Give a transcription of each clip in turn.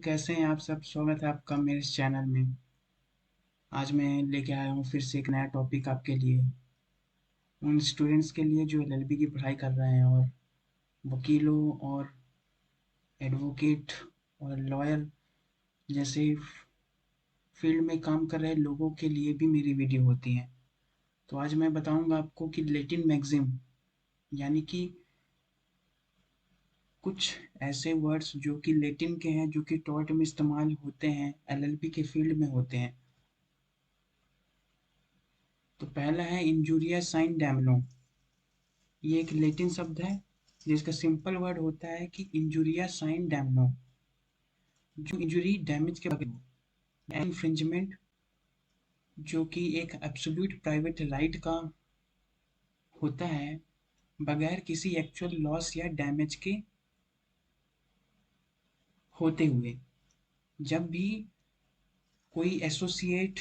कैसे हैं आप सब। स्वागत है आपका मेरे इस चैनल में। आज मैं लेके आया हूँ फिर से एक नया टॉपिक आपके लिए, उन स्टूडेंट्स के लिए जो एलएलबी की पढ़ाई कर रहे हैं और वकीलों और एडवोकेट और लॉयर जैसे फील्ड में काम कर रहे लोगों के लिए भी मेरी वीडियो होती हैं। तो आज मैं बताऊंगा आपको कि लैटिन मैक्सिम यानी कि कुछ ऐसे वर्ड्स जो कि लैटिन के हैं, जो कि टॉर्ट में इस्तेमाल होते हैं, एलएलबी के फील्ड में होते हैं। तो पहला है इंजूरिया साइन डैमनो। ये एक लैटिन शब्द है जिसका सिंपल वर्ड होता है कि इंजुरिया साइन डैमनो, जो इंजुरी डैमेज के बगैर हो। इन्फ्रिंजमेंट जो कि एक एब्सोल्यूट प्राइवेट राइट का होता है, बगैर किसी एक्चुअल लॉस या डैमेज के होते हुए। जब भी कोई एसोसिएट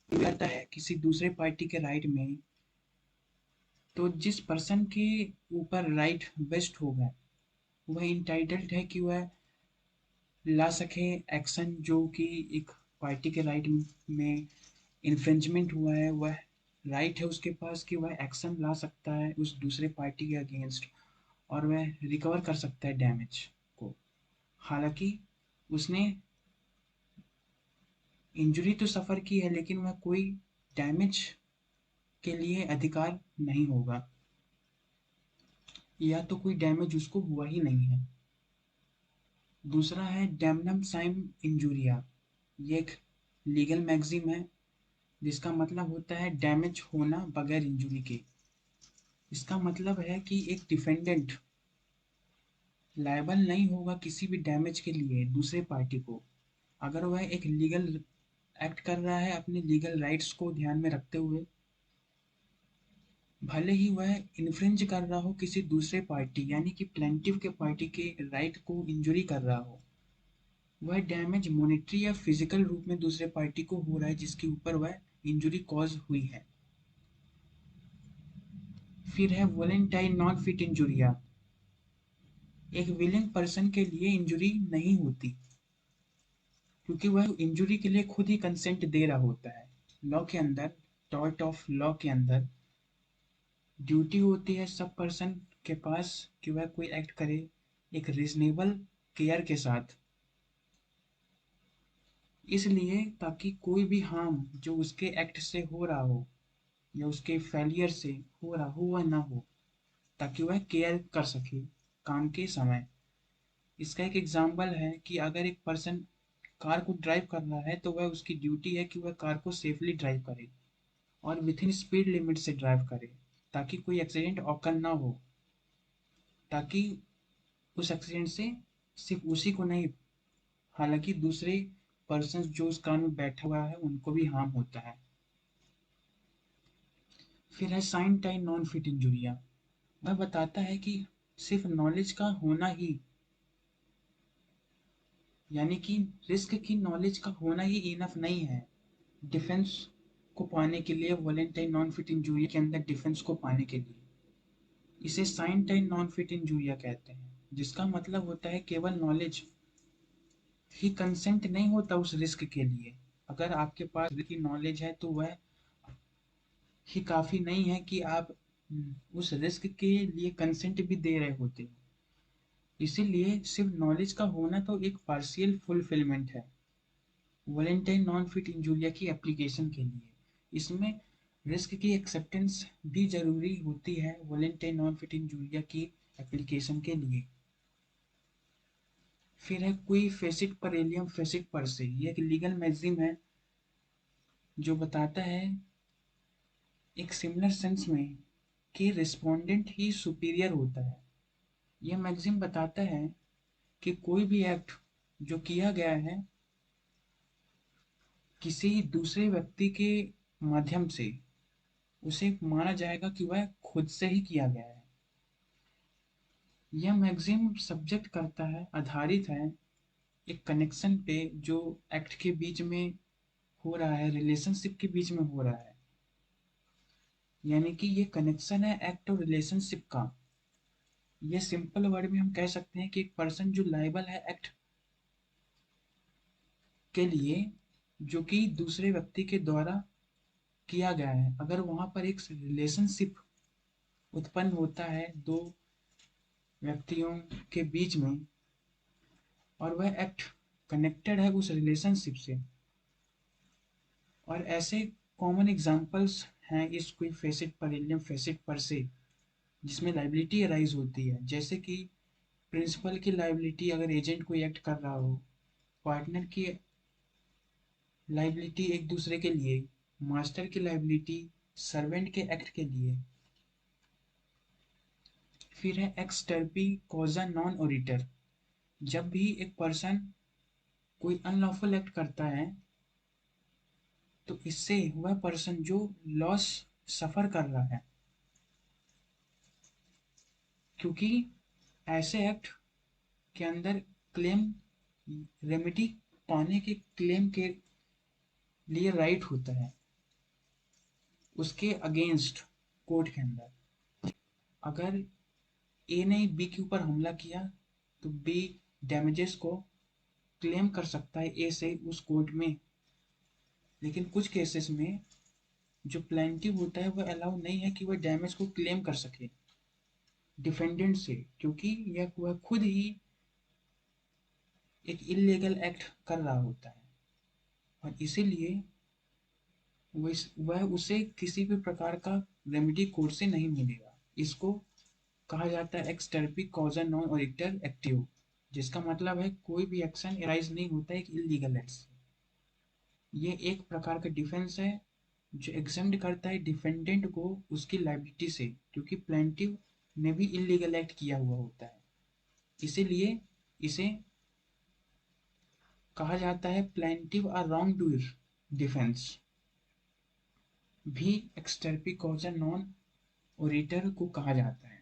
करता है किसी दूसरे पार्टी के राइट में, तो जिस पर्सन के ऊपर राइट वेस्ट होगा वह इंटाइटल्ड है कि वह ला सके एक्शन जो कि एक पार्टी के राइट में इन्फ्रिंजमेंट हुआ है। वह राइट है उसके पास कि वह एक्शन ला सकता है उस दूसरे पार्टी के अगेंस्ट, और वह रिकवर कर सकता है डैमेज को। हालांकि उसने इंजरी तो सफ़र की है, लेकिन वह कोई डैमेज के लिए अधिकार नहीं होगा, या तो कोई डैमेज उसको हुआ ही नहीं है। दूसरा है डैमनम साइम इंजूरिया। ये एक लीगल मैगजीम है जिसका मतलब होता है डैमेज होना बगैर इंजरी के। इसका मतलब है कि एक डिफेंडेंट लायबल नहीं होगा किसी भी डैमेज के लिए दूसरे पार्टी को, अगर वह एक लीगल एक्ट कर रहा है अपने लीगल राइट्स को ध्यान में रखते हुए, भले ही वह इन्फ्रिंज कर रहा हो किसी दूसरे पार्टी यानी कि प्लेंटिफ के पार्टी के राइट को इंजरी कर रहा हो। वह डैमेज मॉनेटरी या फिजिकल रूप में दूसरे पार्टी को हो रहा है जिसके ऊपर वह इंजरी कॉज हुई है। फिर है वॉलेंटाइन नॉन फिट इंजुरिया। एक विलिंग पर्सन के लिए इंजरी नहीं होती क्योंकि वह इंजरी के लिए खुद ही कंसेंट दे रहा होता है। लॉ के अंदर, टॉर्ट ऑफ लॉ के अंदर ड्यूटी होती है सब पर्सन के पास कि वह कोई एक्ट करे एक रीजनेबल केयर के साथ, इसलिए ताकि कोई भी हार्म जो उसके एक्ट से हो रहा हो या उसके फेलियर से हो रहा हो वह ना हो, ताकि वह केयर कर सके काम के समय। इसका एक एग्जाम्पल है कि अगर एक पर्सन कार को ड्राइव कर रहा है तो वह उसकी ड्यूटी है कि वह कार को सेफली ड्राइव करे और विथ इन स्पीड लिमिट से ड्राइव करे, ताकि कोई एक्सीडेंट ऑकर ना हो, ताकि उस एक्सीडेंट से सिर्फ उसी को नहीं, हालांकि दूसरे पर्सन जो उस कार में बैठा हुआ है उनको भी हार्म होता है। फिर है साइन टाइन नॉन फिट इंजुरिया। वह बताता है कि सिर्फ नॉलेज का होना ही, यानी कि रिस्क की नॉलेज का होना ही इनफ नहीं है डिफेंस को पाने के लिए, वॉलेंटाइन नॉन फिट इंजूरिया के अंदर डिफेंस को पाने के लिए। इसे साइन टाइन नॉन फिट इंजूरिया कहते हैं, जिसका मतलब होता है केवल नॉलेज ही कंसेंट नहीं होता उस रिस्क के लिए। अगर आपके पास की नॉलेज है तो वह ही काफ़ी नहीं है कि आप उस रिस्क के लिए कंसेंट भी दे रहे होते हो। इसीलिए सिर्फ नॉलेज का होना तो एक पार्शियल फुलफिलमेंट है वॉलेंटाइन नॉन फिट इंजूरिया की एप्लीकेशन के लिए। इसमें रिस्क की एक्सेप्टेंस भी जरूरी होती है वॉलेंटाइन नॉन फिट इंजूरिया की एप्लीकेशन के लिए। फिर है कोई फेसिट पर एलियम फेसिट पर से। ये एक लीगल मैगजीन है जो बताता है एक सिमिलर सेंस में कि रिस्पोंडेंट ही सुपीरियर होता है। यह मैगजीन बताता है कि कोई भी एक्ट जो किया गया है किसी दूसरे व्यक्ति के माध्यम से, उसे माना जाएगा कि वह खुद से ही किया गया है। यह मैगजीन सब्जेक्ट करता है, आधारित है एक कनेक्शन पे जो एक्ट के बीच में हो रहा है, रिलेशनशिप के बीच में हो रहा है। यानी कि ये कनेक्शन है एक्ट और रिलेशनशिप का। ये सिंपल वर्ड में हम कह सकते हैं कि एक पर्सन जो लायबल है एक्ट के लिए जो कि दूसरे व्यक्ति के द्वारा किया गया है। अगर वहाँ पर एक रिलेशनशिप उत्पन्न होता है दो व्यक्तियों के बीच में और वह एक्ट कनेक्टेड है उस रिलेशनशिप से, और ऐसे कॉमन एग्जांपल्स हैं इस कोई फेसिट पर इलियम फेसिट पर से जिसमें लाइबिलिटी अराइज होती है, जैसे कि प्रिंसिपल की लाइबिलिटी अगर एजेंट कोई एक्ट कर रहा हो, पार्टनर की लाइबिलिटी एक दूसरे के लिए, मास्टर की लाइबिलिटी सर्वेंट के एक्ट के लिए। फिर है एक्स टर्पी कॉजा नॉन ओरिटर। जब भी एक पर्सन कोई अनलॉफुल एक्ट करता है तो इससे वह पर्सन जो लॉस सफर कर रहा है, क्योंकि ऐसे एक्ट के अंदर क्लेम रेमेडी पाने के क्लेम के लिए राइट होता है उसके अगेंस्ट कोर्ट के अंदर। अगर ए ने बी के ऊपर हमला किया तो बी डैमेजेस को क्लेम कर सकता है ए से उस कोर्ट में, लेकिन कुछ केसेस में जो प्लेंटिव होता है वह अलाउ नहीं है कि वह डैमेज को क्लेम कर सके डिफेंडेंट से, क्योंकि यह वह खुद ही एक इलीगल एक्ट कर रहा होता है और इसीलिए वह उसे किसी भी प्रकार का रेमेडी कोर्ट से नहीं मिलेगा। इसको कहा जाता है एक्स टर्पी कॉजा नॉन ओरिक्टर एक्टिव, जिसका मतलब है कोई भी एक्शन एराइज नहीं होता एक इलीगल एक्ट से। ये एक प्रकार का डिफेंस है जो एग्जेम्प्ट करता है डिफेंडेंट को उसकी लाइबिलिटी से, क्योंकि प्लेंटिव ने भी इलीगल एक्ट किया हुआ होता है। इसीलिए इसे कहा जाता है प्लेंटिव और रॉन्ग डूअर डिफेंस भी एक्सटर्पी कॉजा नॉन ओरिटर को कहा जाता है।